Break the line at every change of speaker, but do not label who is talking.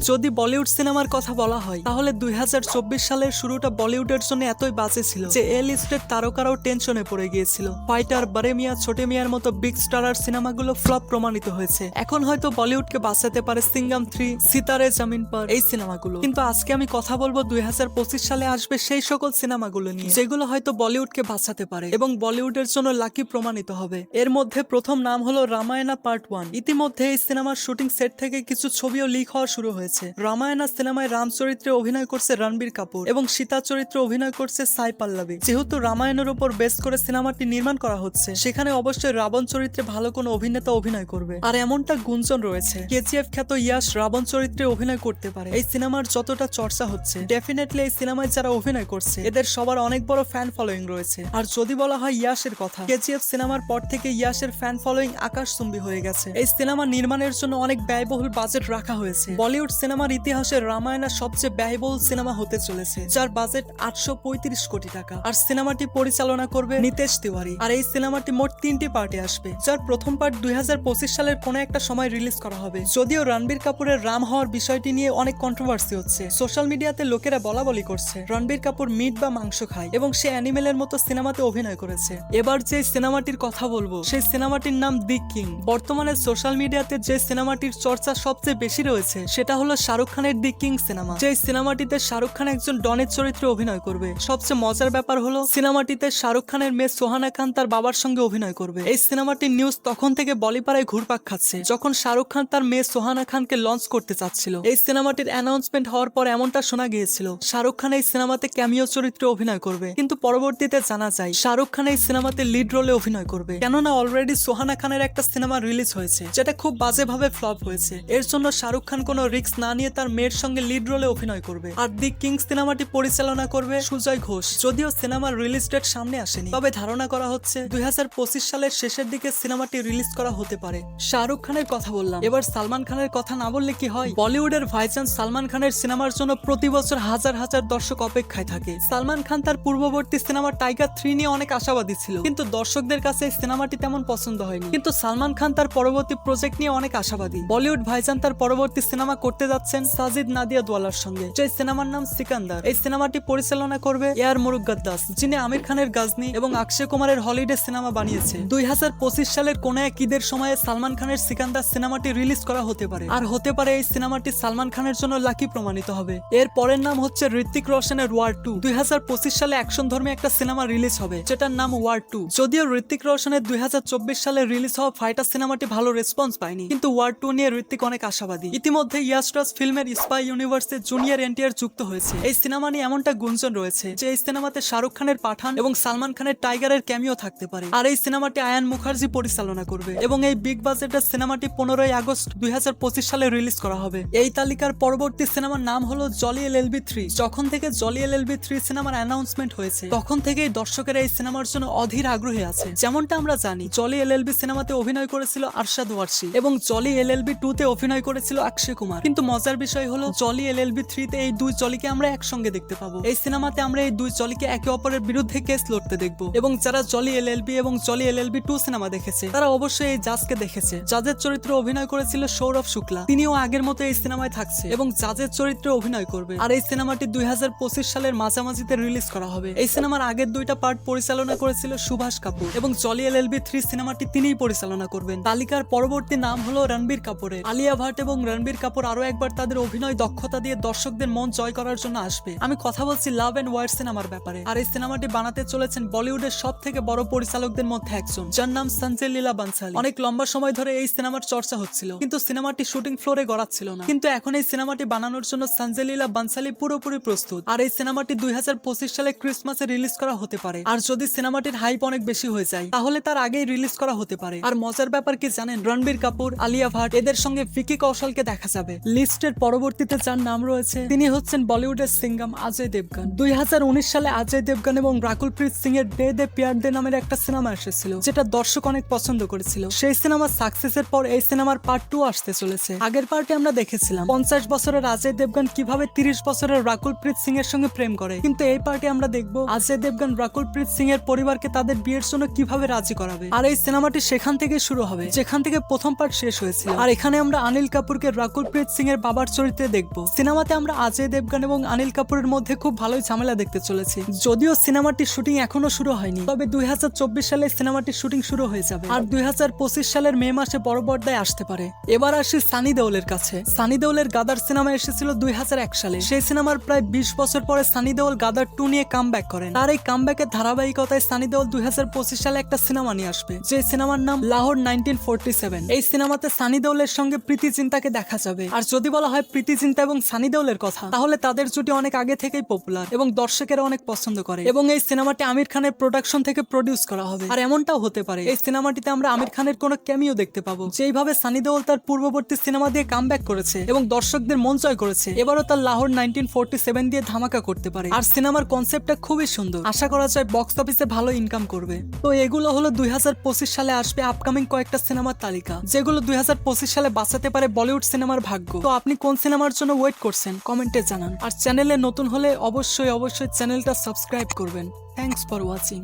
যদি বলিউড সিনেমার কথা বলা হয় তাহলে 2024 সালের শুরুটা বলিউডের জন্য এতই বাজে ছিল যে এ লিস্টের তারকারাও টেনশনে পড়ে গিয়েছিল। ফাইটার, বড়ে মিয়া, ছোটে মিয়ার মতো বিগ স্টারার সিনেমাগুলো ফ্লপ প্রমাণিত হয়েছে। এখন হয়তো বলিউডকে বাঁচাতে পারে সিঙ্গাম 3, সিতারে জামিন পার এই সিনেমাগুলো। কিন্তু আজকে আমি কথা বলবো 2025 সালে আসবে সেই সকল সিনেমাগুলো নিয়ে যেগুলো হয়তো বলিউডকে বাঁচাতে পারে এবং বলিউডের জন্য লাকি প্রমাণিত হবে। এর মধ্যে প্রথম নাম হলো রামায়ণা পার্ট 1। ইতিমধ্যে এই সিনেমার শুটিং সেট থেকে কিছু ছবিও লিক হওয়া শুরু হয়েছে। রামায়ণা সিনেমায় রাম চরিত্রে অভিনয় করছে রণবীর কাপুর এবং সীতা চরিত্রে অভিনয় করছে সাই পল্লবী। যেহেতু রামায়ণের উপর বেস করে সিনেমাটি নির্মাণ করা হচ্ছে, সেখানে অবশ্যই রাবণ চরিত্রে ভালো কোনো অভিনেতা অভিনয় করবে। আর এমনটা গুঞ্জন রয়েছে কেজিএফ খ্যাত ইয়াশ রাবণ চরিত্রে অভিনয় করতে পারে। এই সিনেমার যতটা চর্চা হচ্ছে, ডেফিনেটলি এই সিনেমায় যারা অভিনয় করছে এদের সবার অনেক বড় ফ্যান ফলোয়িং রয়েছে। আর যদি বলা হয় ইয়াশের কথা, কেজিএফ সিনেমার পর থেকে ইয়াশের ফ্যান ফলোয়িং আকাশচুম্বী হয়ে গেছে। এই সিনেমা নির্মাণের জন্য অনেক ব্যয়বহুল বাজেট রাখা হয়েছে। বলিউড সিনেমার ইতিহাসে রামায়ণা সবচেয়ে ব্যয়বহুল সিনেমা হতে চলেছে, যার বাজেট 835 কোটি টাকা। আর সিনেমাটি পরিচালনা করবে নিতেশ তিওয়ারি। আর এই সিনেমাটি মোট 3টি পার্টে আসবে, যার প্রথম পার্ট 2025 সালের কোনো একটা সময় রিলিজ করা হবে। যদিও রণবীর কাপুরের রাম হওয়ার বিষয়টি নিয়ে অনেক কন্ট্রোভার্সি হচ্ছে। সোশ্যাল মিডিয়াতে লোকেরা বলাবলি করছে রণবীর কাপুর মিট বা মাংস খায় এবং সে অ্যানিমেলের মতো সিনেমাতে অভিনয় করেছে। এবার যে সিনেমাটির কথা বলবো সেই সিনেমাটির নাম দি কিং। বর্তমানে সোশ্যাল মিডিয়াতে যে সিনেমাটির চর্চা সবচেয়ে বেশি রয়েছে সেটা হলো শাহরুখ খানের দি কিং সিনেমা। যে সিনেমাটিতে শাহরুখ খান একজন ডনের চরিত্রে অভিনয় করবে। সবচেয়ে মজার ব্যাপার হলো সিনেমাটিতে শাহরুখ খানের মেয়ে সোহানা খান তার বাবার সঙ্গে অভিনয় করবে। এই সিনেমাটির নিউজ তখন থেকে বলিপাড়ায় ঘুরপাক খাচ্ছে যখন শাহরুখ খান তার মেয়ে সোহানা খানকে লঞ্চ করতে চাচ্ছিল। এই সিনেমাটির অ্যানাউন্সমেন্ট হওয়ার পর এমনটা শোনা গিয়েছিল শাহরুখ খান এই সিনেমাতে ক্যামিও চরিত্রে অভিনয় করবে, কিন্তু পরবর্তীতে জানা যায় শাহরুখ খান এই সিনেমাতে লিড রোলে অভিনয় করবে। কেননা অলরেডি সোহানা খানের একটা সিনেমা রিলিজ হয়েছে যেটা খুব বাজেভাবে ফ্লপ হয়েছে। এর জন্য শাহরুখ খান কোনো রিস্ক না নিয়ে তার মেয়ের সঙ্গে লিড রোলে অভিনয় করবে। আর দি কিং সিনেমাটি পরিচালনা করবে সুজয় ঘোষ। যদিও সিনেমার রিলিজ ডেট সামনে আসেনি, তবে ধারণা করা হচ্ছে 2025 সালের শেষের দিকে সিনেমাটি রিলিজ করা হতে পারে। শাহরুখ খানের কথা বললাম, এবার সালমান খানের কথা না বললে কি হয়। বলিউডের ভাইজান সালমান খানের সিনেমার জন্য প্রতি বছর হাজার হাজার দর্শক অপেক্ষায় থাকে। সালমান খান তার পূর্ববর্তী সিনেমা টাইগার 3 নিয়ে অনেক আশাবাদী ছিল, কিন্তু দর্শকদের কাছে এই সিনেমাটি তেমন পছন্দ হয়নি। কিন্তু সালমান খান তার পরবর্তী প্রজেক্ট নিয়ে অনেক আশাবাদী। বলিউড ভাইজান তার পরবর্তী সিনেমা করতে যাচ্ছেন সাজিদ নাদিয়া দোয়ালার সঙ্গে, যে সিনেমার নাম সিকান্দার। এই সিনেমাটি পরিচালনা করবে এআর মুরুগদাস, যিনি আমির খানের গাজনি এবং অক্ষয় কুমারের হলিডে সিনেমা বানিয়েছে। 2025 সালের কোন এক ঈদের সময়ে সালমান খানের সিকান্দার সিনেমাটি রিলিজ করা হতে পারে। আর হতে পারে এই সিনেমাটি সালমান খানের জন্য লাকি প্রমাণিত হবে। এর পরের নাম হচ্ছে ঋত্বিক রোশনের ওয়ার 2। 2025 সালে অ্যাকশন ধর্মী একটা সিনেমা রিলিজ হবে যেটার নাম ওয়ার 2। যদিও ঋত্বিক রোশনের 2024 সালে রিলিজ হওয়া ফাইটার সিনেমাটি ভালো রেসপন্স পায়নি, কিন্তু ওয়ার 2 নিয়ে ঋত্বিক অনেক আশাবাদী। ইতিমধ্যে ইয়াশরাজ ফিল্মের স্পাই ইউনিভার্সে জুনিয়র এনটিআর যুক্ত হয়েছে। এই সিনেমা নিয়ে এমনটা গুঞ্জন রয়েছে যে এই সিনেমাতে শাহরুখ খানের পাঠান এবং সালমান খানের টাইগারের ক্যামিও থাকতে পারে। আর এই সিনেমাটি আয়ান মুখার্জি পরিচালনা করবে এবং এই বিগ বাজেটের সিনেমাটি 15 আগস্ট 2025 সালে রিলিজ করা হবে। এই তালিকার পরবর্তী সিনেমার নাম হলো জলি এলএলবি 3। যখন থেকে জলি এলএলবি 3 সিনেমার অ্যানাউন্সমেন্ট হয়েছে তখন থেকেই দর্শকেরা এই সিনেমার জন্য অধীর আগ্রহী আছে। যেমনটা আমরা জানি জলি এলএলবি সিনেমাতে অভিনয় করেছিল আরশাদ ওয়ারসি এবং জলি এলএলবি 2 তে অভিনয় করেছিল অক্ষয় কুমার। কিন্তু মজার বিষয় হলো জলি এলএলবি 3 তে এই দুই জলিকে আমরা একসঙ্গে দেখতে পাবো। এই সিনেমাতে আমরা এই দুই জলিকে একে অপরের বিরুদ্ধে কেস লড়তে দেখবো। এবং যারা জলি এলএলবি এবং জলি এলএলবি 2 সিনেমা দেখেছে তারা অবশ্যই এই জাজকে দেখেছে। জাজের চরিত্রে অভিনয় করেছিল সৌরভ শুক্লা, তিনিও আগের মতো এই সিনেমায় থাকছে এবং জাজের চরিত্রে অভিনয় করবে। আর এই সিনেমাটি 2025 সালের মাঝামাঝিতে রিলিজ করা হবে। এই সিনেমার আগের দুইটা পার্ট পরিচালনা করেছিল সুভাষ কাপুর এবং জলি এলএলবি 3 সিনেমাটি তিনিই পরিচালনা করবেন। তালিকার পরবর্তী নাম হলো রণবীর কাপুরের। আলিয়া ভাট এবং রণবীর কাপুর আরো একবার তাদের অভিনয় দক্ষতা দিয়ে দর্শকদের মন জয় করার জন্য আসবে। আমি কথা বলছি লাভ এন্ড ওয়ার সিনেমার ব্যাপারে। আর এই সিনেমাটি বানাতে চলেছেন বলিউডের সব থেকে বড় পরিচালকদের মধ্যে একজন, যার নাম সঞ্জয় লীলা বানসালি। অনেক লম্বা সময় ধরে এই সিনেমার চর্চা হচ্ছিল, কিন্তু সিনেমাটি শুটিং ফ্লোরে গড়াচ্ছিল না। কিন্তু এখন এই সিনেমাটি বানানোর জন্য সঞ্জয় লীলা বানসালি পুরোপুরি প্রস্তুত। আর এই সিনেমাটি 2025 সালে ক্রিসমাসে রিলিজ করা হতে পারে। আর যদি সিনেমাটির হাইপ অনেক বেশি হয়ে যায় তাহলে তার আগেই রিলিজ করা হতে পারে। আর মজার ব্যাপার কি জানেন, রণবীর কাপুর, আলিয়া ভাট এদের সঙ্গে ভিকি কৌশলকে দেখা যাবে। লিস্টের পরবর্তীতে যার নাম রয়েছে তিনি হচ্ছেন বলিউডের সিঙ্গাম অজয় দেবগন। 2019 সালে অজয় দেবগন এবং রাকুল প্রীত সিং এর দে দে প্যার দে নামের একটা সিনেমা এসেছিল যেটা দর্শক অনেক পছন্দ করেছিল। সেই সিনেমার সাকসেসের পর এই সিনেমার পার্ট 2 আসতে চলেছে। আগের পার্টে আমরা দেখেছিলাম 50 বছরের অজয় দেবগন কিভাবে 30 বছরের রাকুল প্রীত সিং এর সঙ্গে প্রেম করে, কিন্তু এই পার্টে আমরা দেখবো অজয় দেবগন রাকুল প্রীত সিং এর পরিবারকে তাদের বিয়ের জন্য কিভাবে রাজি করাবে। আর এই সিনেমাটি সেখান থেকে শুরু হবে যেখান থেকে প্রথম পার্ট শেষ হয়েছিল। আর এখানে আমরা অনিল কাপুরকে রাকুল গুরপ্রীত সিং এর বাবার চরিত্রে দেখব। সিনেমাতে আমরা অজয় দেবগন এবং অনিল কাপুরের মধ্যে খুব ভালোই ঝামেলা দেখতে চলেছি। যদিও সিনেমাটির শুটিং এখনো শুরু হয়নি, তবে 2024 সালে সিনেমাটির শুটিং শুরু হয়ে যাবে আর 2025 সালের মে মাসে বড় পর্দায় আসতে পারে। এবার আসি সানি দেওলের কাছে। সানি দেওলের গাদার সিনেমা এসেছিল 2001 সালে। সেই সিনেমার প্রায় 20 বছর পরে সানি দেওল গাদার 2 নিয়ে কামব্যাক করেন। তার এই কামব্যাকের ধারাবাহিকতায় সানি দেওল 2025 সালে একটা সিনেমা নিয়ে আসবে, যে সিনেমার নাম লাহোর 1947। এই সিনেমাতে সানি দেওলের সঙ্গে প্রীতি জিন্তাকে দেখা যাবে। আর যদি বলা হয় প্রীতি জিন্তা এবং সানি দেওলের কথা, তাহলে তাদের জুটি অনেক আগে থেকেই পপুলার এবং দর্শকেরা অনেক পছন্দ করে। এবং এই সিনেমাটি আমির খানের প্রোডাকশন থেকে প্রডিউস করা হবে। আর এমনটাও হতে পারে এই সিনেমাটিতে আমরা আমির খানের কোনো ক্যামিও দেখতে পাবো। যেইভাবে সানি দেওল তার পূর্ববর্তী সিনেমা দিয়ে কামব্যাক করেছে এবং দর্শকদের মন জয় করেছে, এবারও তার লাহোর 1947 দিয়ে ধামাকা করতে পারে। আর সিনেমার কনসেপ্টটা খুবই সুন্দর, আশা করা যায় বক্স অফিসে ভালো ইনকাম করবে। তো এগুলো হলো 2025 সালে আসবে আপকামিং কয়েকটা সিনেমার তালিকা, যেগুলো 2025 সালে বাঁচাতে পারে বলিউড সিনেমার ভাগ্য। তো আপনি কোন সিনেমার জন্য ওয়েট করছেন কমেন্টে জানান। আর চ্যানেলে নতুন হলে অবশ্যই চ্যানেলটা সাবস্ক্রাইব করবেন। Thanks for watching.